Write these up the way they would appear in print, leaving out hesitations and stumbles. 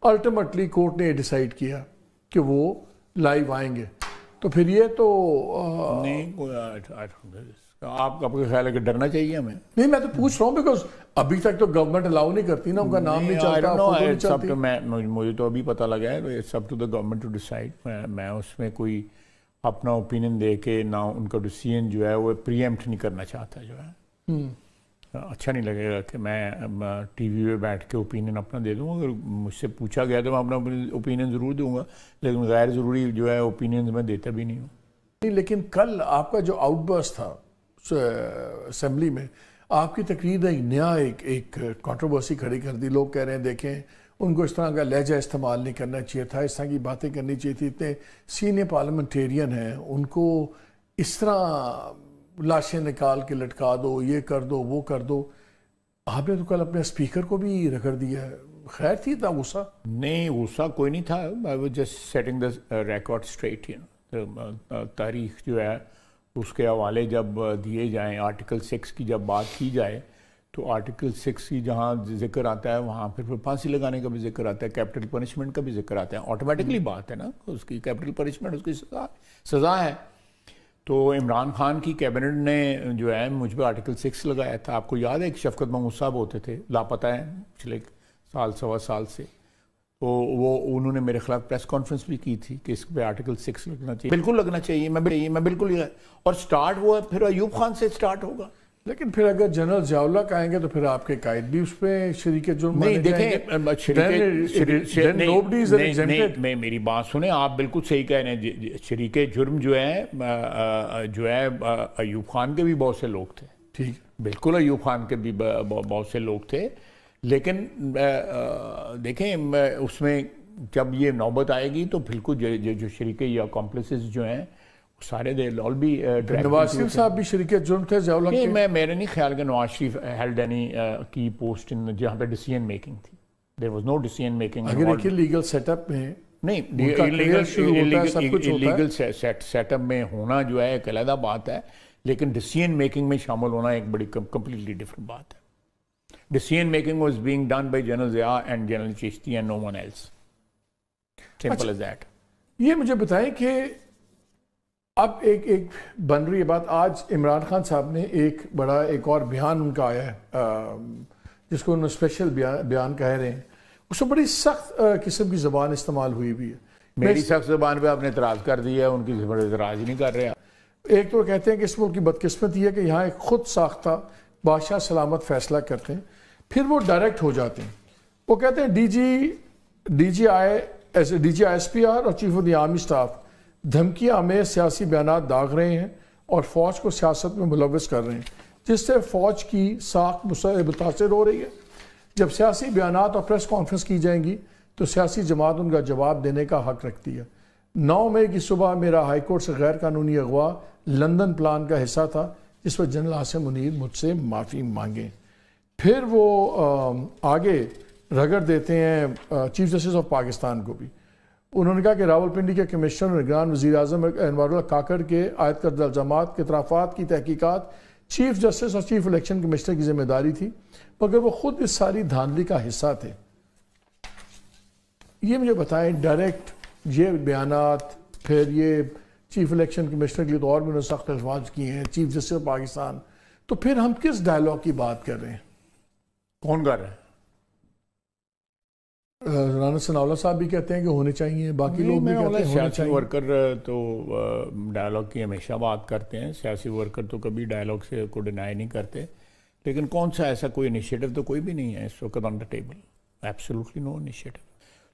Ultimately court نے decide کیا کہ وہ لائیو آئیں گے، تو پھر یہ تو نہیں، آپ کا خیال ہے کہ ڈرنا چاہیے ہمیں؟ نہیں، میں تو پوچھ رہا ہوں بیکاز ابھی تک تو گورنمنٹ الاؤ نہیں کرتی نا، ان کا نام نہیں چلتا، فوٹو نہیں چلتی. مجھے تو ابھی پتہ لگا ہے it's up to the government to decide. میں اس میں کوئی اپنا اوپینین دے کے نہ ان کا ڈیسیژن جو ہے وہ پری ایمپٹ نہیں کرنا چاہتا. جو ہے اچھا نہیں لگے گا کہ میں ٹی وی پہ بیٹھ کے اوپینین اپنا دے دوں. اگر مجھ سے پوچھا گیا تو میں اپنا اوپینین ضرور دوں گا، لیکن غیر ضروری جو ہے اوپینین میں دیتا بھی نہیں ہوں. لیکن کل آپ کا جو آؤٹ برسٹ تھا اسمبلی میں، آپ کی تقریر نے ایک نیا ایک کنٹروورسی کھڑی کر دی. لوگ کہہ رہے ہیں دیکھیں ان کو اس طرح کا لہجہ استعمال نہیں کرنا چاہیے تھا، اس طرح کی باتیں کرنی چاہیے تھی. اتنے سینئر پارلیمنٹیرین ہیں، ان کو اس طرح لاشیں نکال کے لٹکا دو، یہ کر دو وہ کر دو. آپ نے تو کل اپنے اسپیکر کو بھی رگڑ دیا ہے. خیر تھی اتنا غصہ؟ نہیں، غصہ کوئی نہیں تھا. I was just setting the record straight. تاریخ جو ہے اس کے حوالے جب دیے جائیں، آرٹیکل 6 کی جب بات کی جائے تو آرٹیکل 6 کی جہاں ذکر آتا ہے وہاں پھر پھانسی لگانے کا بھی ذکر آتا ہے، کیپٹل پنشمنٹ کا بھی ذکر آتا ہے. آٹومیٹکلی بات ہے نا، اس کی کیپٹل پنشمنٹ اس کی سزا ہے. تو عمران خان کی کیبنٹ نے جو ہے مجھ پہ آرٹیکل 6 لگایا تھا. آپ کو یاد ہے کہ شفقت محمود صاحب ہوتے تھے، لاپتہ ہیں پچھلے سال سوا سال سے، تو وہ انہوں نے میرے خلاف پریس کانفرنس بھی کی تھی کہ اس پہ آرٹیکل 6 لگنا چاہیے. بالکل لگنا چاہیے، میں بالکل یہ، اور سٹارٹ ہوا پھر ایوب خان سے سٹارٹ ہوگا. لیکن پھر اگر جنرل ضیاء اللہ کا آئیں گے تو پھر آپ کے قائد بھی اس پہ شریک جرم نہیں. دیکھیں میری بات سنیں، آپ بالکل صحیح کہہ رہے ہیں. شریک جرم جو ہے ایوب خان کے بھی بہت سے لوگ تھے. ٹھیک، بالکل ایوب خان کے بھی بہت سے لوگ تھے. لیکن دیکھیں اس میں جب یہ نوبت آئے گی تو بالکل جو شریک یا کمپلیسز جو ہیں سارے آل بھی. نواز شریف صاحب بھی شریک جرم تھے ضیاء اللہ کے؟ نہیں، میرے نہیں خیال کہ نواز شریف ہیلڈ اینی کی پوسٹ جہاں پہ ڈیسیژن میکنگ تھی. There was no decision making. اگر ایک لیگل سیٹ اپ میں نہیں، لیگل سیٹ اپ میں ہونا جو ہے ایک علیحدہ بات ہے، لیکن ڈیسیژن میکنگ میں شامل ہونا ایک بڑی کمپلیٹلی ڈفرنٹ بات ہے. Decision making was being done by General Zia and General Chishti and no one else. Simple as that. یہ مجھے بتائیں کہ اب ایک بن رہی ہے بات. آج عمران خان صاحب نے ایک اور بیان ان کا آیا ہے جس کو انہوں نے اسپیشل بیان کہہ رہے ہیں. اس میں بڑی سخت قسم کی زبان استعمال ہوئی بھی ہے. میری سخت زبان پہ آپ نے اعتراض کر دیا ہے، ان کی زبان اعتراض ہی نہیں کر رہے. ایک تو کہتے ہیں کہ اس ملک کی بدقسمتی ہے کہ یہاں ایک خود ساختہ بادشاہ سلامت فیصلہ کرتے ہیں، پھر وہ ڈائریکٹ ہو جاتے ہیں. وہ کہتے ہیں D G I S P R اور chief of the army staff دھمکیاں آمیز سیاسی بیانات داغ رہے ہیں اور فوج کو سیاست میں ملوث کر رہے ہیں، جس سے فوج کی ساکھ متاثر ہو رہی ہے. جب سیاسی بیانات اور پریس کانفرنس کی جائیں گی تو سیاسی جماعت ان کا جواب دینے کا حق رکھتی ہے. 9 مئی کی صبح میرا ہائی کورٹ سے غیر قانونی اغوا لندن پلان کا حصہ تھا جس پر جنرل عاصم منیر مجھ سے معافی مانگیں. پھر وہ آگے رگڑ دیتے ہیں چیف جسٹس آف پاکستان کو بھی. انہوں نے کہا کہ راولپنڈی کے کمشنر اور نگران وزیر اعظم انوار اللہ کاکڑ کے عائد کردہ الزامات کے اعترافات کی تحقیقات چیف جسٹس اور چیف الیکشن کمشنر کی ذمہ داری تھی، مگر وہ خود اس ساری دھاندلی کا حصہ تھے. یہ مجھے بتائیں، ڈائریکٹ یہ بیانات، پھر یہ چیف الیکشن کمشنر کے لیے تو اور بھی انہوں نے سخت الفاظ کیے ہیں، چیف جسٹس آف پاکستان، تو پھر ہم کس ڈائلاگ کی بات کر رہے ہیں؟ کون کر رہے ہیں؟ رانا ثناءاللہ صاحب بھی کہتے ہیں کہ ہونے چاہیے، باقی لوگ بھی کہتے ہیں ہونے چاہیے. ورکر تو ڈائلاگ کی ہمیشہ بات کرتے ہیں، سیاسی ورکر تو کبھی ڈائلاگ سے کو ڈینائی نہیں کرتے، لیکن کون سا ایسا کوئی انیشیٹو تو کوئی بھی نہیں ہے اس وقت on the table. Absolutely no initiative.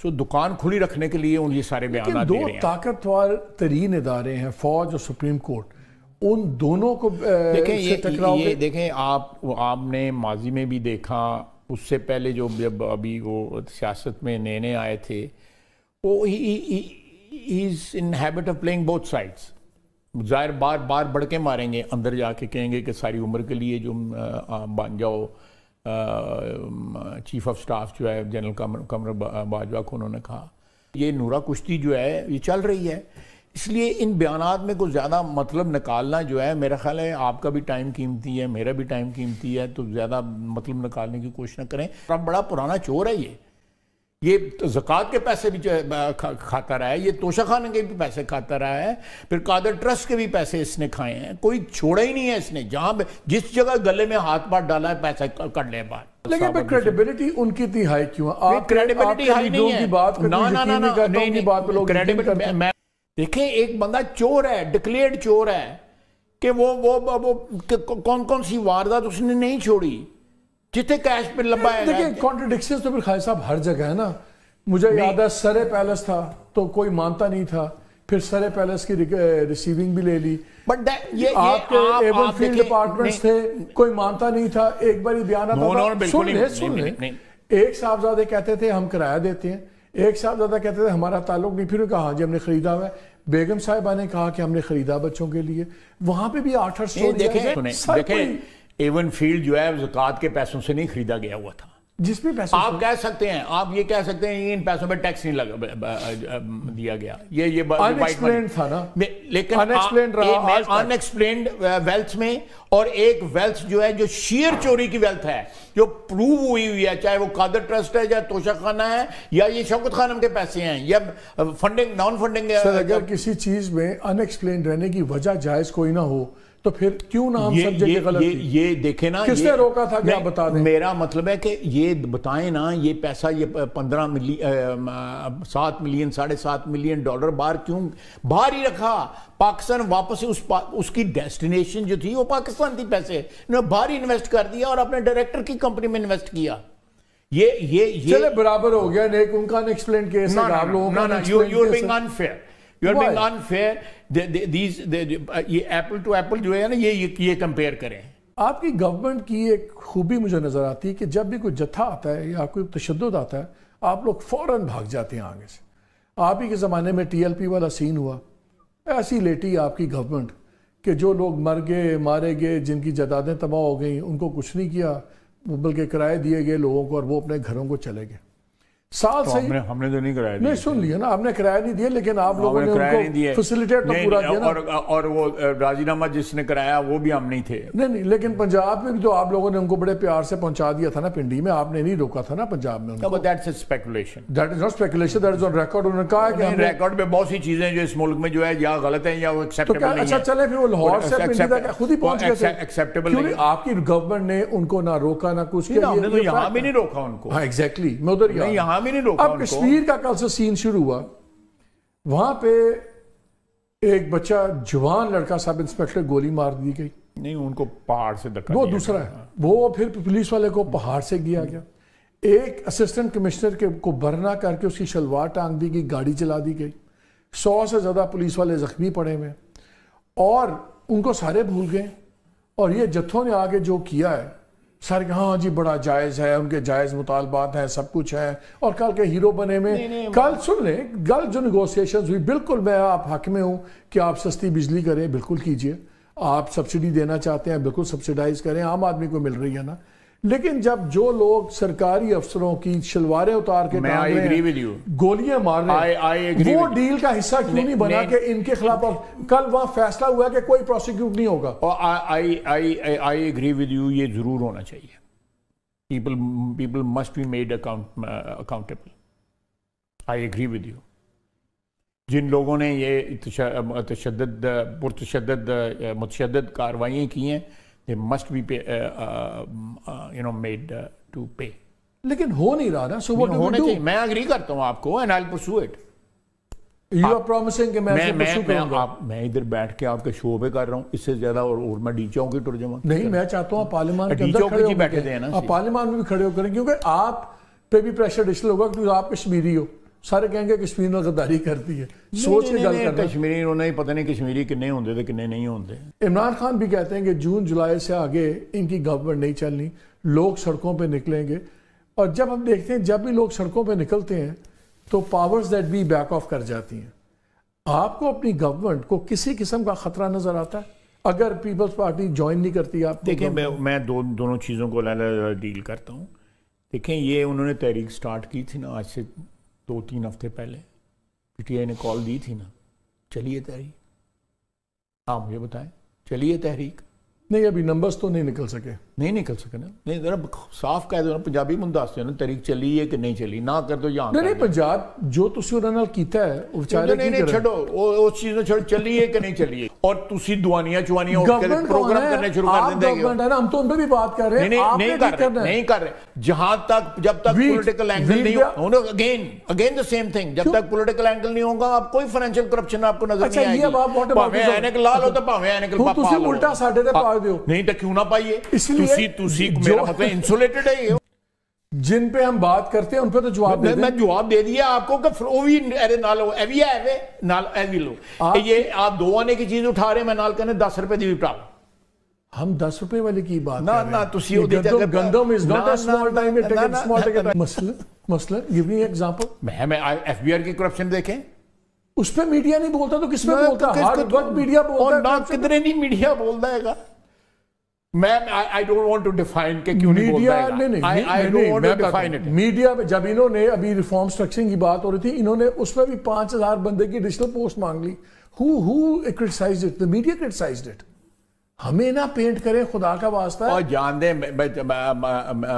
So دکان کھلی رکھنے کے لیے ان یہ سارے بیانات دے رہے ہیں. دو طاقتور ترین ادارے ہیں، فوج اور سپریم کورٹ، ان دونوں کو دیکھیں آپ نے ماضی میں بھی دیکھا، اس سے پہلے جو جب ابھی وہ سیاست میں نئے آئے تھے، وہ he is in habit of playing both sides. ظاہر بار بڑھ کے ماریں گے، اندر جا کے کہیں گے کہ ساری عمر کے لیے جو بن جاؤ چیف آف سٹاف جو ہے جنرل قمر باجوہ کو انہوں نے کہا. یہ نورا کشتی جو ہے یہ چل رہی ہے، اس لیے ان بیانات میں کچھ زیادہ مطلب نکالنا جو ہے میرا خیال ہے آپ کا بھی ٹائم قیمتی ہے، میرا بھی ٹائم قیمتی ہے، تو زیادہ مطلب نکالنے کی کوشش نہ کریں. بڑا پرانا چور ہے یہ یہ زکوٰۃ کے پیسے بھی کھاتا رہا ہے, یہ توشہ خانہ کے بھی پیسے کھاتا رہا ہے, پھر قادر ٹرسٹ کے بھی پیسے اس نے کھائے ہیں, کوئی چھوڑا ہی نہیں ہے اس نے, جہاں جس جگہ گلے میں ہاتھ پاٹ ڈالا ہے پیسے کر لے باہر. لیکن پھر کریڈیبلٹی ان کی اتنی ہائی کیوں ہے؟ آپ کریڈیبلٹی ہائی نہیں ہے. نا دیکھیں ایک بندہ چور ہے, ڈکلیئرڈ چور ہے, کہ وہ کون کون سی واردات اس نے نہیں چھوڑی جتنے کیش پہ لمبا ہے. دیکھیں کانٹرڈکشنز تو پھر خالد صاحب ہر جگہ ہے نا. مجھے یاد ہے سرے پیلس تھا تو کوئی مانتا نہیں تھا, پھر سرے پیلس کی ریسیونگ بھی لے لی. بٹ آپ کے ایون فیلڈ ڈپارٹمنٹس تھے, کوئی مانتا نہیں تھا. ایک باری بیان آتا تھا, سن لیں, ایک صاحبزادے کہتے تھے ہم کرایہ دیتے ہیں, ایک صاحبزادہ کہتے تھے ہمارا تعلق نہیں, پھر کہا ہاں جی ہم نے خریدا ہوا ہے. بیگم صاحبہ نے کہا کہ ہم نے خریدا بچوں کے لیے. وہاں پہ بھی 8 سٹوری. دیکھیں ایون فیلڈ جو ہے زکوٰۃ کے پیسوں سے نہیں خریدا گیا ہوا تھا. جس میں پیسوں آپ کہہ سکتے ہیں, آپ یہ کہہ سکتے ہیں ان پیسوں پہ ٹیکس نہیں دیا گیا, یہ انیکسپلینڈ تھا نا. لیکن انیکسپلینڈ ویلتھ میں, اور ایک ویلتھ جو ہے جو شیئر چوری کی ویلتھ ہے جو پروو ہوئی ہے, چاہے وہ قادر ٹرسٹ ہے یا توشہ خانہ ہے یا یہ شوکت خانم کے پیسے ہیں یا فنڈنگ نان فنڈنگ. سر اگر کسی چیز میں انیکسپلینڈ رہنے کی وجہ جائز کوئی نہ ہو تو پھر کیوں نہ ہم سب جگہ غلط تھی؟ یہ دیکھیں نا, کس نے روکا تھا کہ آپ بتا دیں. میرا مطلب ہے کہ یہ بتائیں نا, یہ پیسہ یہ 7 ملین $7.5 ملین باہر کیوں باہر ہی رکھا؟ پاکستان واپس اس کی ڈیسٹینیشن جو تھی وہ پاکستان تھی, پیسے انہوں نے باہر ہی انویسٹ کر دیا اور اپنے ڈائریکٹر کی کمپنی میں انویسٹ کیا. یہ چلے برابر ہو گیا, نیک ان کا انیکسپلین کیس ہے, آپ لوگوں کا انیکسپلین unfair. You are being unfair. یہ ایپل ٹو ایپل جو ہے نا, یہ کمپیئر کریں. آپ کی گورنمنٹ کی ایک خوبی مجھے نظر آتی ہے کہ جب بھی کوئی جتھا آتا ہے یا کوئی تشدد آتا ہے آپ لوگ فوراً بھاگ جاتے ہیں آگے سے. آپ ہی کے زمانے میں TLP والا سین ہوا, ایسی لیٹی آپ کی گورنمنٹ کہ جو لوگ مر گئے مارے گئے, جن کی جائیدادیں تباہ ہو گئیں, ان کو کچھ نہیں کیا, بلکہ کرائے دیے گئے لوگوں کو اور وہ اپنے گھروں کو چلے گئے. سال سے ہم نے تو نہیں کرایا, نہیں سن لیا نا, آپ نے کرایہ نہیں دیا, لیکن آپ لوگوں نے ان کو فیسیلیٹیٹ تو پورا کیا نا. اور وہ راضی نامہ جس نے کرایا وہ بھی ہم نہیں تھے. نہیں, لیکن پنجاب میں بھی تو آپ لوگوں نے ان کو بڑے پیار سے پہنچا دیا تھا نا پنڈی میں, آپ نے نہیں روکا تھا نا پنجاب میں. That's a speculation. That is not speculation, that is on record. انہوں نے کہا کہ ہم ریکارڈ پہ بہت سی چیزیں جو اس ملک میں جو ہے یا غلط ہیں یا وہ ایکسیپٹیبل نہیں ہیں. اچھا چلے پھر وہ لاہور سے پنڈی تک خود ہی پہنچ گئے تھے. ایکسیپٹیبل نہیں. آپ کی گورنمنٹ نے ان کو نہ روکا نہ کچھ کیا. ہم نے تو یہاں بھی نہیں روکا ان کو. ہاں ایگزیکٹلی, میں ادھر یہاں بھی نہیں روکا ان کو. کشمیر کا کل سے سین شروع ہوا, وہاں پہ ایک بچہ جوان لڑکا سب انسپیکٹر گولی مار دی گئی. نہیں, ان کو پہاڑ سے دھکا وہ دوسرا ہے, وہ پھر پولیس والے کو پہاڑ سے گیا گیا. ایک اسسٹنٹ کمشنر کو برنا کر کے اس کی شلوار ٹانگ دی گئی, گاڑی چلا دی گئی. 100 سے زیادہ پولیس والے زخمی پڑے ہوئے, اور ان کو سارے بھول گئے. اور یہ جتھوں نے آگے جو کیا ہے سارے کہ ہاں جی بڑا جائز ہے, ان کے جائز مطالبات ہیں, سب کچھ ہے, اور کل کے ہیرو بنے میں. کل سن لیں, کل جو نیگوسیشنز ہوئی, بالکل میں آپ حق میں ہوں کہ آپ سستی بجلی کریں, بالکل کیجئے. آپ سبسڈی دینا چاہتے ہیں, بالکل سبسیڈائز کریں, عام آدمی کو مل رہی ہے نا. لیکن جب جو لوگ سرکاری افسروں کی شلواریں اتار کے گولیاں مار رہے ہیں, وہ ڈیل کا حصہ کیوں نہیں بنا کہ ان کے خلاف کل وہاں فیصلہ ہوا کہ کوئی پروسیکیوٹ نہیں ہوگا. I agree with you, یہ ضرور ہونا چاہیے. People must be made accountable. I agree with you. جن لوگوں نے یہ متشدد کاروائیاں کی ہیں, they must be made to pay. لیکن ہو نہیں رہا نا, so what do we do? میں اگری کرتا ہوں آپ کو, and I'll pursue it. You are promising کہ میں pursue کروں گا. میں ادھر بیٹھ کے آپ کے شو پہ کر رہا ہوں, اس سے زیادہ اور میں ڈی چاؤں کی ترجمہ نہیں. میں چاہتا ہوں آپ پارلیمان کے اندر کھڑے ہو کریں, آپ پارلیمان میں بھی کھڑے ہو کریں, کیونکہ آپ پہ بھی پریشر ڈسل ہوگا کیونکہ آپ کشمیری ہو. سارے کہیں گے کشمیر میں غداری کرتی ہے, سوچ کے گل کرنا. کشمیری انہوں نے پتہ نہیں کشمیری کنے ہوندے تھے کنے نہیں ہوندے. عمران خان بھی کہتے ہیں کہ جون جولائی سے آگے ان کی گورنمنٹ نہیں چلنی, لوگ سڑکوں پہ نکلیں گے. اور جب ہم دیکھتے ہیں جب بھی لوگ سڑکوں پہ نکلتے ہیں تو پاورز دیٹ بھی بیک آف کر جاتی ہیں. آپ کو اپنی گورنمنٹ کو کسی قسم کا خطرہ نظر آتا ہے اگر پیپلز پارٹی جوائن نہیں کرتی؟ آپ دیکھیں, میں دونوں چیزوں کو ڈیل کرتا ہوں. دیکھیں, یہ انہوں نے تحریک سٹارٹ کی تھی نا آج سے 2-3 ہفتے پہلے, PTI نے کال دی تھی نا, چلیے تحریک. آپ مجھے بتائیں, چلیے تحریک. نہیں, ابھی نمبرز تو نہیں نکل سکے. نہیں نکل سکے نا. نہیں ذرا صاف کہہ دو نا, پنجابی میں دس دو نا تحریک چلی ہے کہ نہیں چلی, نہ کر دو یہاں نہیں پنجاب جو تسی انہاں نال کیتا ہے وہ بیچارے کی نہیں چھڈو اس چیز نو چھڑ, چلی ہے کہ نہیں چلی ہے, اور تسی دوانیاں چوانیاں اٹھ کے پروگرام کرنے شروع کر دیں گے. ہم تو ان پہ بھی بات کر رہے ہیں, نہیں کر رہے جہاں تک جب تک پولیٹیکل اینگل نہیں ہوگا, اگین دا سیم تھنگ, جب تک پولیٹیکل اینگل نہیں ہوگا آپ کوئی فائنینشیل کرپشن آپ کو نظر نہیں آئے گی. پاویں اینک لال ہو تو پاویں اینک پا لو, تسی الٹا ساڈے تے پا دیو. نہیں تو کیوں نہ پائیے, تسی میرا مطلب انسولیٹڈ ہے. یہ جن پہ ہم بات کرتے ہیں ان پہ تو جواب دے دیں. میں جواب دے دیا آپ کو کہ وہ بھی نال ہو ایوی ہے نال ایوی لو. یہ آپ 2 آنے کی چیز اٹھا رہے ہیں, میں نال کہنے 10 روپے دی اٹھا. ہم 10 روپے والے کی بات کر رہے ہیں. گندم is not a small time, it takes a small ticket. مثلا give me an example. میں ایف بی آر کی کرپشن دیکھیں, اس پہ میڈیا نہیں بولتا تو کس پہ بولتا؟ ہر وقت میڈیا بولتا ہے. اور کدھر نہیں میڈیا بولتا ہے گا. میں I don't want to define کہ کیوں نہیں بولتا ہے. I don't want to define it. Media میں جب انہوں نے ابھی ریفارم سٹرکچرنگ کی بات ہو رہی تھی, انہوں نے اس میں بھی 5000 بندے کی ایڈیشنل پوسٹ مانگ لی. Who criticized it? The media criticized it. ہمیں نہ پینٹ کریں خدا کا واسطہ. اور جان دیں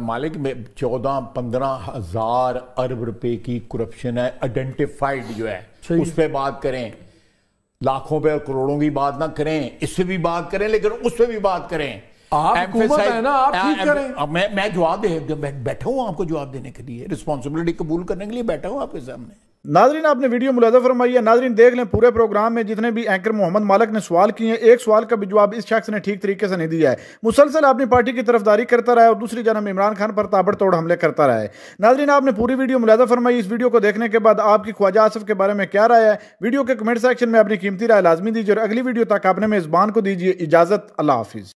مالک 14-15 ہزار ارب روپے کی کرپشن ہے آئیڈینٹیفائڈ جو ہے, اس پہ بات کریں. لاکھوں پہ کروڑوں کی بات نہ کریں, اس پہ بھی بات کریں, لیکن اس پہ بھی بات کریں. آپ حکومت ہے نا, آپ ٹھیک کریں. میں جواب بیٹھا ہوں آپ کو جواب دینے کے لیے, رسپانسبلٹی قبول کرنے کے لیے بیٹھا ہوں آپ کے سامنے. ناظرین آپ نے ویڈیو ملاحظہ فرمائی ہے. ناظرین دیکھ لیں پورے پروگرام میں جتنے بھی اینکر محمد مالک نے سوال کیے ہیں, ایک سوال کا بھی جواب اس شخص نے ٹھیک طریقے سے نہیں دیا ہے. مسلسل اپنی پارٹی کی طرفداری کرتا رہا ہے اور دوسری جانب عمران خان پر تابڑ توڑ حملے کرتا رہا ہے. ناظرین آپ نے پوری ویڈیو ملاحظہ فرمائی. اس ویڈیو کو دیکھنے کے بعد آپ کی خواجہ آصف کے بارے میں کیا رائے ہے, ویڈیو کے کمنٹ سیکشن میں اپنی قیمتی رائے لازمی دیجیے, اور اگلی ویڈیو تک آپ نے میزبان کو دیجیے اجازت. اللہ حافظ.